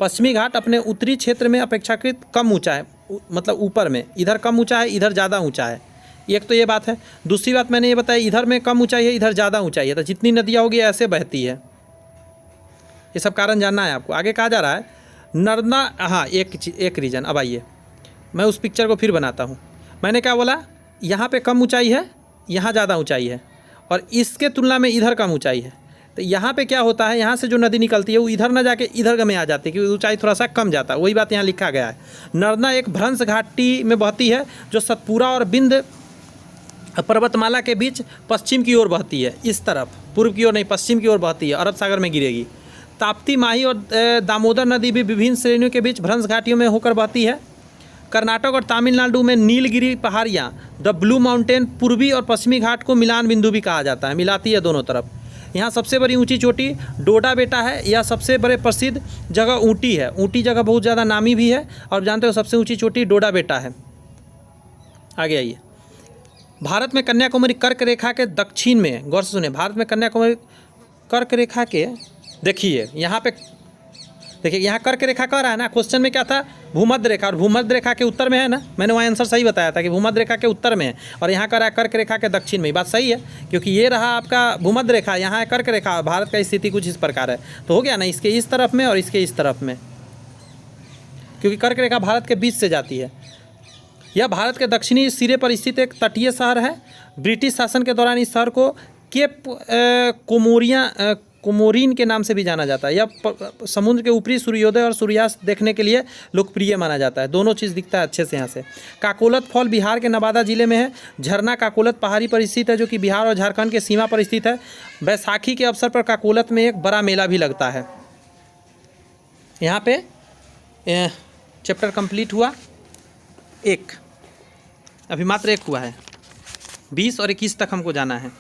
पश्चिमी घाट अपने उत्तरी क्षेत्र में अपेक्षाकृत कम ऊंचा है, मतलब ऊपर में, इधर कम ऊंचा है, इधर ज़्यादा ऊंचा है। एक तो ये बात है। दूसरी बात मैंने ये बताया, इधर में कम ऊंचाई है, इधर ज़्यादा ऊंचाई है, तो जितनी नदियाँ होगी ऐसे बहती है। ये सब कारण जानना है आपको। आगे कहा जा रहा है नर्मदा, हाँ एक रीजन। अब आइए मैं उस पिक्चर को फिर बनाता हूँ। मैंने क्या बोला, यहाँ पे कम ऊंचाई है, यहाँ ज़्यादा ऊंचाई है, और इसके तुलना में इधर कम ऊंचाई है। तो यहाँ पे क्या होता है, यहाँ से जो नदी निकलती है वो इधर ना जाके इधर में आ जाती है, क्योंकि ऊंचाई थोड़ा सा कम जाता है। वही बात यहाँ लिखा गया है। नर्मदा एक भ्रंश घाटी में बहती है, जो सतपुरा और विंध्य पर्वतमाला के बीच पश्चिम की ओर बहती है। इस तरफ पूर्व की ओर नहीं, पश्चिम की ओर बहती है, अरब सागर में गिरेगी। ताप्ती, माही और दामोदर नदी भी विभिन्न श्रेणियों के बीच भ्रंश घाटियों में होकर बहती है। कर्नाटक और तमिलनाडु में नीलगिरी पहाड़ियाँ, द ब्लू माउंटेन, पूर्वी और पश्चिमी घाट को मिलान बिंदु भी कहा जाता है, मिलाती है दोनों तरफ। यहाँ सबसे बड़ी ऊंची चोटी डोडा बेटा है। यह सबसे बड़े प्रसिद्ध जगह ऊटी है। ऊटी जगह बहुत ज़्यादा नामी भी है, और जानते हो सबसे ऊंची चोटी डोडा बेटा है। आगे आइए। भारत में कन्याकुमारी कर्क रेखा के दक्षिण में, गौर से सुनिए, भारत में कन्याकुमारी कर्क रेखा के, देखिए यहाँ पे, देखिए यहाँ कर्क रेखा कह रहा है ना, क्वेश्चन में क्या था, भूमध्य रेखा, और भूमध्य रेखा के उत्तर में है ना, मैंने वहाँ आंसर सही बताया था कि भूमध्य रेखा के उत्तर में है, और यहाँ कह रहा है कर्क रेखा के दक्षिण में। बात सही है, क्योंकि ये रहा आपका भूमध्य रेखा, यहाँ है कर्क रेखा। भारत का स्थिति कुछ इस प्रकार है, तो हो गया ना, इसके इस तरफ में और इसके इस तरफ में, क्योंकि कर्क रेखा भारत के बीच से जाती है। यह भारत के दक्षिणी सिरे पर स्थित एक तटीय शहर है। ब्रिटिश शासन के दौरान इस शहर को केप कोमोरिन के नाम से भी जाना जाता है। यह समुद्र के ऊपरी सूर्योदय और सूर्यास्त देखने के लिए लोकप्रिय माना जाता है। दोनों चीज़ दिखता है अच्छे से यहाँ से। काकोलत फॉल बिहार के नवादा जिले में है। झरना काकोलत पहाड़ी पर स्थित है, जो कि बिहार और झारखंड के सीमा पर स्थित है। बैसाखी के अवसर पर काकोलत में एक बड़ा मेला भी लगता है। यहाँ पे चैप्टर कंप्लीट हुआ, एक अभी मात्र एक हुआ है, 20 और 21 तक हमको जाना है।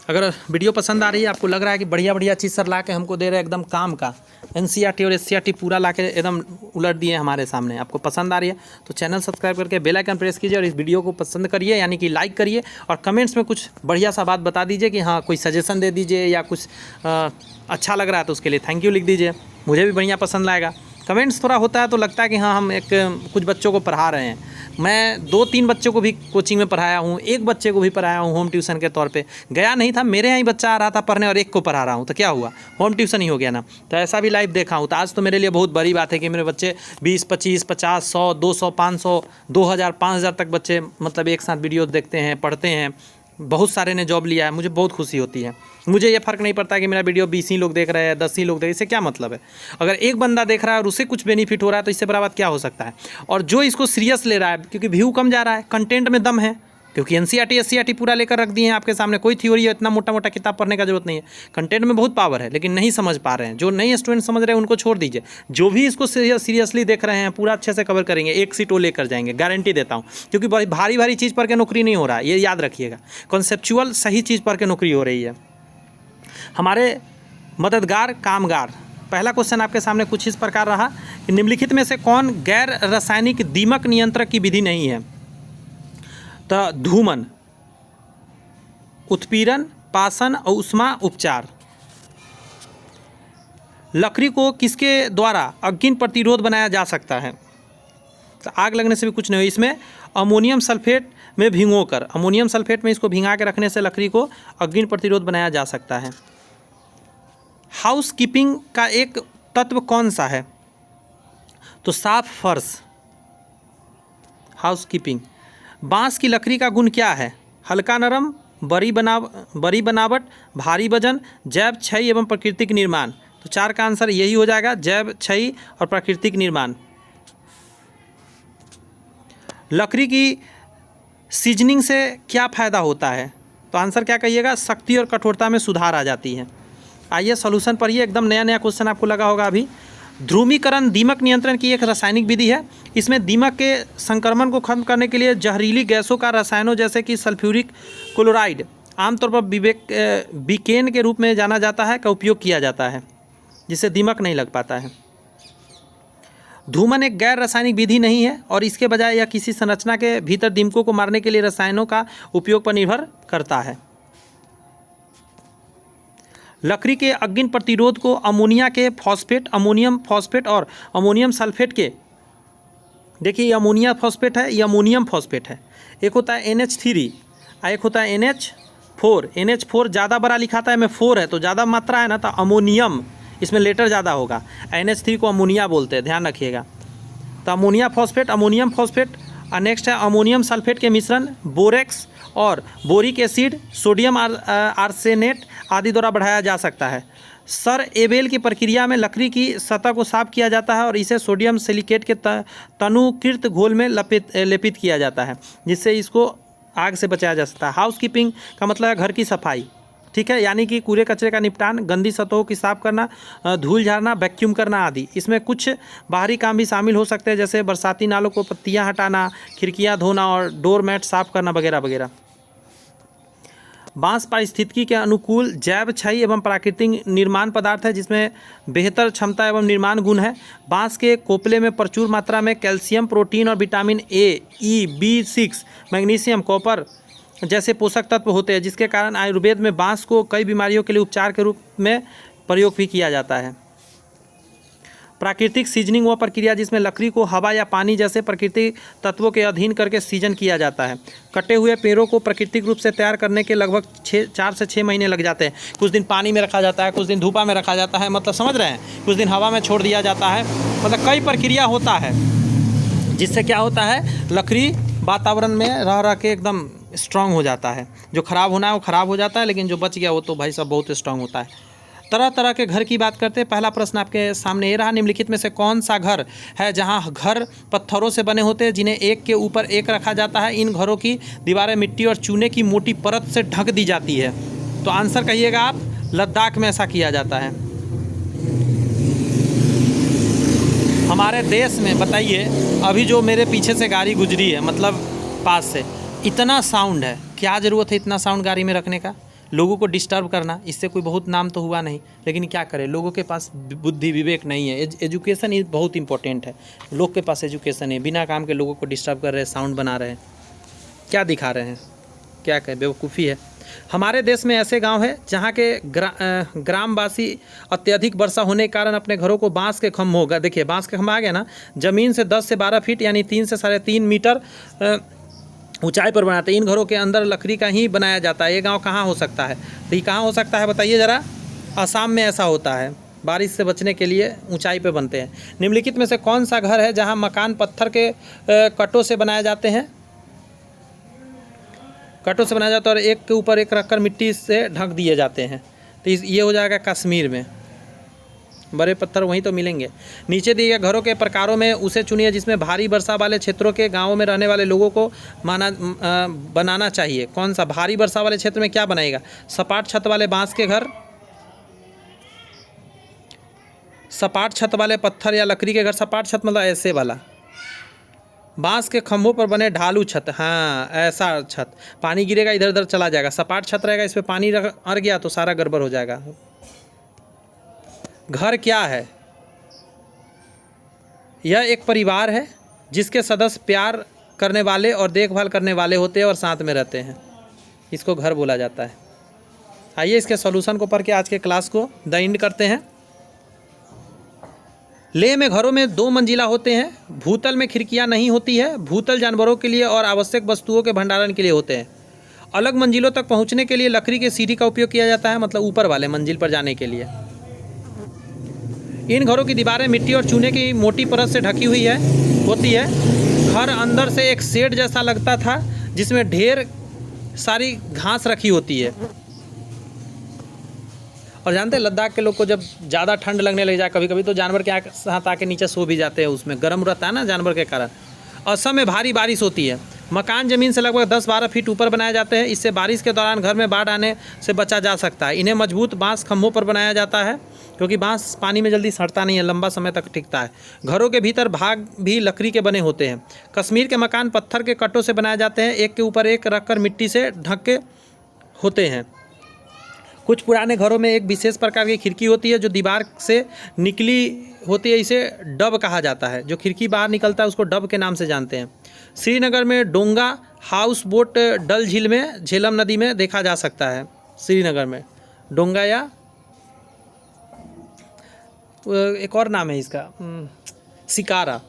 अगर वीडियो पसंद आ रही है, आपको लग रहा है कि बढ़िया बढ़िया चीज़ सर ला के हमको दे रहे हैं एकदम काम का, एनसीईआरटी और एससीईआरटी पूरा ला के एकदम उलट दिए हमारे सामने, आपको पसंद आ रही है तो चैनल सब्सक्राइब करके बेल आइकन प्रेस कीजिए और इस वीडियो को पसंद करिए, यानी कि लाइक करिए, और कमेंट्स में कुछ बढ़िया सा बात बता दीजिए कि हाँ कोई सजेशन दे दीजिए, या कुछ अच्छा लग रहा है तो उसके लिए थैंक यू लिख दीजिए, मुझे भी बढ़िया पसंद आएगा। कमेंट्स थोड़ा होता है तो लगता है कि हाँ हम एक कुछ बच्चों को पढ़ा रहे हैं। मैं 2-3 बच्चों को भी कोचिंग में पढ़ाया हूँ, एक बच्चे को भी पढ़ाया हूँ होम ट्यूशन के तौर पे। गया नहीं था, मेरे यहाँ ही बच्चा आ रहा था पढ़ने और एक को पढ़ा रहा हूँ, तो क्या हुआ, होम ट्यूशन ही हो गया ना। तो ऐसा भी लाइव देखा हूँ। तो आज तो मेरे लिए बहुत बड़ी बात है कि मेरे बच्चे 20, 25, 50, 100, 200, 500, 2000, 5000 तक बच्चे मतलब एक साथ वीडियो देखते हैं, पढ़ते हैं। बहुत सारे ने जॉब लिया है, मुझे बहुत खुशी होती है। मुझे ये फ़र्क नहीं पड़ता कि मेरा वीडियो 20 ही लोग देख रहे हैं, 10 ही लोग देख रहे हैं, इससे क्या मतलब है। अगर एक बंदा देख रहा है और उसे कुछ बेनिफिट हो रहा है तो इससे बड़ा बात क्या हो सकता है। और जो इसको सीरियस ले रहा है, क्योंकि व्यू कम जा रहा है, कंटेंट में दम है, क्योंकि एनसीईआरटी एससीईआरटी पूरा लेकर रख दिए हैं आपके सामने, कोई थ्योरी है, इतना मोटा मोटा किताब पढ़ने का जरूरत नहीं है। कंटेंट में बहुत पावर है, लेकिन नहीं समझ पा रहे हैं। जो नए स्टूडेंट समझ रहे हैं उनको छोड़ दीजिए, जो भी इसको सीरियसली देख रहे हैं पूरा अच्छे से कवर करेंगे, एक सीट वो लेकर जाएंगे, गारंटी देता हूँ। क्योंकि बड़ी भारी भारी चीज़ पढ़ के नौकरी नहीं हो रहा है, ये याद रखिएगा। कॉन्सेप्चुअल सही चीज़ पढ़ के नौकरी हो रही है। हमारे मददगार कामगार। पहला क्वेश्चन आपके सामने कुछ इस प्रकार रहा कि निम्नलिखित में से कौन गैर रासायनिक दीमक नियंत्रक की विधि नहीं है? तो धूमन, उत्पीड़न, पासन और उष्मा उपचार। लकड़ी को किसके द्वारा अग्नि प्रतिरोध बनाया जा सकता है? तो आग लगने से भी कुछ नहीं हो, इसमें अमोनियम सल्फेट में भिगोकर, अमोनियम सल्फेट में इसको भिंगा के रखने से लकड़ी को अग्नि प्रतिरोध बनाया जा सकता है। हाउस कीपिंग का एक तत्व कौन सा है? तो साफ फर्श, हाउस कीपिंग। बांस की लकड़ी का गुण क्या है? हल्का नरम, बड़ी बनावट, भारी वजन, जैव क्षय एवं प्राकृतिक निर्माण। तो 4 का आंसर यही हो जाएगा, जैव क्षय और प्राकृतिक निर्माण। लकड़ी की सीजनिंग से क्या फ़ायदा होता है? तो आंसर क्या कहिएगा? शक्ति और कठोरता में सुधार आ जाती है। आइए सॉल्यूशन पढ़िए, एकदम नया नया क्वेश्चन आपको लगा होगा अभी। ध्रुवीकरण दीमक नियंत्रण की एक रासायनिक विधि है। इसमें दीमक के संक्रमण को खत्म करने के लिए जहरीली गैसों का रसायनों जैसे कि सल्फ्यूरिक क्लोराइड, आमतौर पर बीकेन के रूप में जाना जाता है, का उपयोग किया जाता है, जिससे दीमक नहीं लग पाता है। धूमन एक गैर रासायनिक विधि नहीं है और इसके बजाय यह किसी संरचना के भीतर दीमकों को मारने के लिए रसायनों का उपयोग पर निर्भर करता है। लकड़ी के अग्नि प्रतिरोध को अमोनिया के फॉस्फेट, अमोनियम फॉस्फेट और अमोनियम सल्फेट के, देखिए ये अमोनिया फॉस्फेट है, ये अमोनियम फॉस्फेट है। एक होता है NH3 और एक होता है NH4। NH4 ज़्यादा बड़ा लिखा था, में 4 है तो ज़्यादा मात्रा है ना, तो अमोनियम, इसमें लेटर ज़्यादा होगा। NH3 को अमोनिया बोलते हैं, ध्यान रखिएगा। तो अमोनिया फॉस्फेट, अमोनियम फॉस्फेट और नेक्स्ट है अमोनियम सल्फेट के मिश्रण बोरेक्स और बोरिक एसिड, सोडियम आर्सेनेट आदि द्वारा बढ़ाया जा सकता है। सर एबेल की प्रक्रिया में लकड़ी की सतह को साफ किया जाता है और इसे सोडियम सिलिकेट के तनुकृत घोल में लेपित किया जाता है, जिससे इसको आग से बचाया जा सकता है। हाउस कीपिंग का मतलब है घर की सफाई, ठीक है, यानी कि कूड़े कचरे का निपटान, गंदी सतहों की साफ करना, धूल झाड़ना, वैक्यूम करना आदि। इसमें कुछ बाहरी काम भी शामिल हो सकते हैं, जैसे बरसाती नालों को पत्तियां हटाना, खिड़कियां धोना और डोर मैट साफ करना वगैरह वगैरह। बांस पारिस्थितिकी के अनुकूल जैव क्षय एवं प्राकृतिक निर्माण पदार्थ है, जिसमें बेहतर क्षमता एवं निर्माण गुण है। बांस के कोपले में प्रचुर मात्रा में कैल्शियम, प्रोटीन और vitamin A, E, B6, magnesium, copper जैसे पोषक तत्व होते हैं, जिसके कारण आयुर्वेद में बांस को कई बीमारियों के लिए उपचार के रूप में प्रयोग भी किया जाता है। प्राकृतिक सीजनिंग वह प्रक्रिया जिसमें लकड़ी को हवा या पानी जैसे प्राकृतिक तत्वों के अधीन करके सीजन किया जाता है। कटे हुए पेड़ों को प्राकृतिक रूप से तैयार करने के लगभग 4 से 6 महीने लग जाते हैं। कुछ दिन पानी में रखा जाता है, कुछ दिन धूपा में रखा जाता है, मतलब समझ रहे हैं, कुछ दिन हवा में छोड़ दिया जाता है, मतलब कई प्रक्रिया होता है, जिससे क्या होता है, लकड़ी वातावरण में रह रह के एकदम स्ट्रांग हो जाता है। जो ख़राब होना है वो ख़राब हो जाता है, लेकिन जो बच गया वो तो भाई साहब बहुत स्ट्रांग होता है। तरह तरह के घर की बात करते हैं। पहला प्रश्न आपके सामने ये रहा, निम्नलिखित में से कौन सा घर है जहां घर पत्थरों से बने होते हैं, जिन्हें एक के ऊपर एक रखा जाता है। इन घरों की दीवारें मिट्टी और चूने की मोटी परत से ढक दी जाती है। तो आंसर कहिएगा आप, लद्दाख में ऐसा किया जाता है। हमारे देश में बताइए, अभी जो मेरे पीछे से गाड़ी गुजरी है, मतलब पास से, इतना साउंड है, क्या ज़रूरत है इतना साउंड गाड़ी में रखने का, लोगों को डिस्टर्ब करना। इससे कोई बहुत नाम तो हुआ नहीं, लेकिन क्या करें, लोगों के पास बुद्धि विवेक नहीं है। एजुकेशन ही बहुत इंपॉर्टेंट है। लोग के पास एजुकेशन है, बिना काम के लोगों को डिस्टर्ब कर रहे हैं, साउंड बना रहे हैं, क्या दिखा रहे हैं, क्या कहें, बेवकूफ़ी है। हमारे देश में ऐसे गांव है जहां के ग्रामवासी अत्यधिक वर्षा होने के कारण अपने घरों को बांस के खम्भ होगा, देखिए बांस के खम्भ आ गया ना, ज़मीन से 10 से 12 फीट यानी 3 से 3.5 मीटर ऊंचाई पर बनाते हैं। इन घरों के अंदर लकड़ी का ही बनाया जाता है। ये गांव कहाँ हो सकता है, तो ये कहाँ हो सकता है बताइए ज़रा। असम में ऐसा होता है, बारिश से बचने के लिए ऊंचाई पे बनते हैं। निम्नलिखित में से कौन सा घर है जहां मकान पत्थर के कटों से बनाए जाते हैं, कटों से बनाया जाता है और एक के ऊपर एक रखकर मिट्टी से ढक दिए जाते हैं। तो ये हो जाएगा कश्मीर में, बड़े पत्थर वहीं तो मिलेंगे। नीचे दिए गए घरों के प्रकारों में उसे चुनिए जिसमें भारी वर्षा वाले क्षेत्रों के गांवों में रहने वाले लोगों को बनाना चाहिए। कौन सा भारी वर्षा वाले क्षेत्र में क्या बनाएगा, सपाट छत वाले बांस के घर, सपाट छत वाले पत्थर या लकड़ी के घर। सपाट छत मतलब ऐसे वाला, बांस के खंभों पर बने ढालू छत, हाँ ऐसा छत, पानी गिरेगा इधर उधर चला जाएगा। सपाट छत रहेगा, इस पर पानी अड़ गया तो सारा गड़बड़ हो जाएगा। घर क्या है? यह एक परिवार है जिसके सदस्य प्यार करने वाले और देखभाल करने वाले होते हैं और साथ में रहते हैं, इसको घर बोला जाता है। आइए इसके सॉल्यूशन को पढ़ के आज के क्लास को द एंड करते हैं। लेह में घरों में 2 मंजिला होते हैं। भूतल में खिड़कियां नहीं होती है। भूतल जानवरों के लिए और आवश्यक वस्तुओं के भंडारण के लिए होते हैं। अलग मंजिलों तक पहुंचने के लिए लकड़ी के सीढ़ी का उपयोग किया जाता है, मतलब ऊपर वाले मंजिल पर जाने के लिए। इन घरों की दीवारें मिट्टी और चूने की मोटी परत से ढकी हुई होती है। घर अंदर से एक शेड जैसा लगता था जिसमें ढेर सारी घास रखी होती है। और जानते हैं लद्दाख के लोग को जब ज़्यादा ठंड लगने लग जाए कभी कभी, तो जानवर के साथ आके नीचे सो भी जाते हैं, उसमें गर्म रहता है ना जानवर के कारण। असम में भारी बारिश होती है। मकान ज़मीन से लगभग 10-12 फीट ऊपर बनाए जाते हैं। इससे बारिश के दौरान घर में बाढ़ आने से बचा जा सकता है। इन्हें मजबूत बांस खंभों पर बनाया जाता है क्योंकि बांस पानी में जल्दी सड़ता नहीं है, लंबा समय तक टिकता है। घरों के भीतर भाग भी लकड़ी के बने होते हैं। कश्मीर के मकान पत्थर के कट्टों से बनाए जाते हैं, एक के ऊपर एक रखकर मिट्टी से ढक के होते हैं। कुछ पुराने घरों में एक विशेष प्रकार की खिड़की होती है जो दीवार से निकली होती है, इसे डब कहा जाता है। जो खिड़की बाहर निकलता है उसको डब के नाम से जानते हैं। श्रीनगर में डोंगा हाउस बोट डल झील में झेलम नदी में देखा जा सकता है। श्रीनगर में डोंगा या एक और नाम है इसका, शिकारा।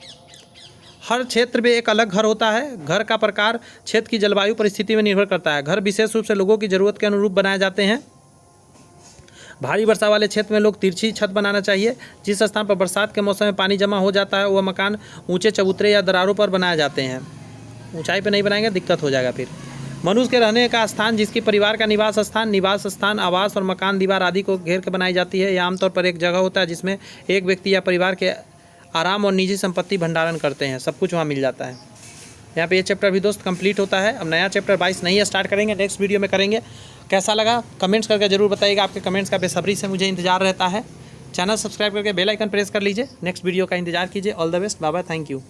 हर क्षेत्र में एक अलग घर होता है। घर का प्रकार क्षेत्र की जलवायु परिस्थिति में निर्भर करता है। घर विशेष रूप से लोगों की ज़रूरत के अनुरूप बनाए जाते हैं। भारी वर्षा वाले क्षेत्र में लोग तिरछी छत बनाना चाहिए। जिस स्थान पर बरसात के मौसम में पानी जमा हो जाता है वह मकान ऊंचे चबूतरे या दरारों पर बनाए जाते हैं। ऊंचाई पर नहीं बनाएंगे, दिक्कत हो जाएगा फिर। मनुष्य के रहने का स्थान, जिसकी परिवार का निवास स्थान, आवास और मकान दीवार आदि को घेर के बनाई जाती है। यह आमतौर पर एक जगह होता है जिसमें एक व्यक्ति या परिवार के आराम और निजी संपत्ति भंडारण करते हैं। सब कुछ वहाँ मिल जाता है। यहाँ पे ये चैप्टर भी दोस्त कंप्लीट होता है। अब नया चैप्टर 22 नहीं स्टार्ट करेंगे, नेक्स्ट वीडियो में करेंगे। कैसा लगा कमेंट्स करके ज़रूर बताइएगा। आपके कमेंट्स का बेसब्री से मुझे इंतजार रहता है। चैनल सब्सक्राइब करके बेल आइकन प्रेस कर लीजिए। नेक्स्ट वीडियो का इंतजार कीजिए। All the best, bye bye, thank you.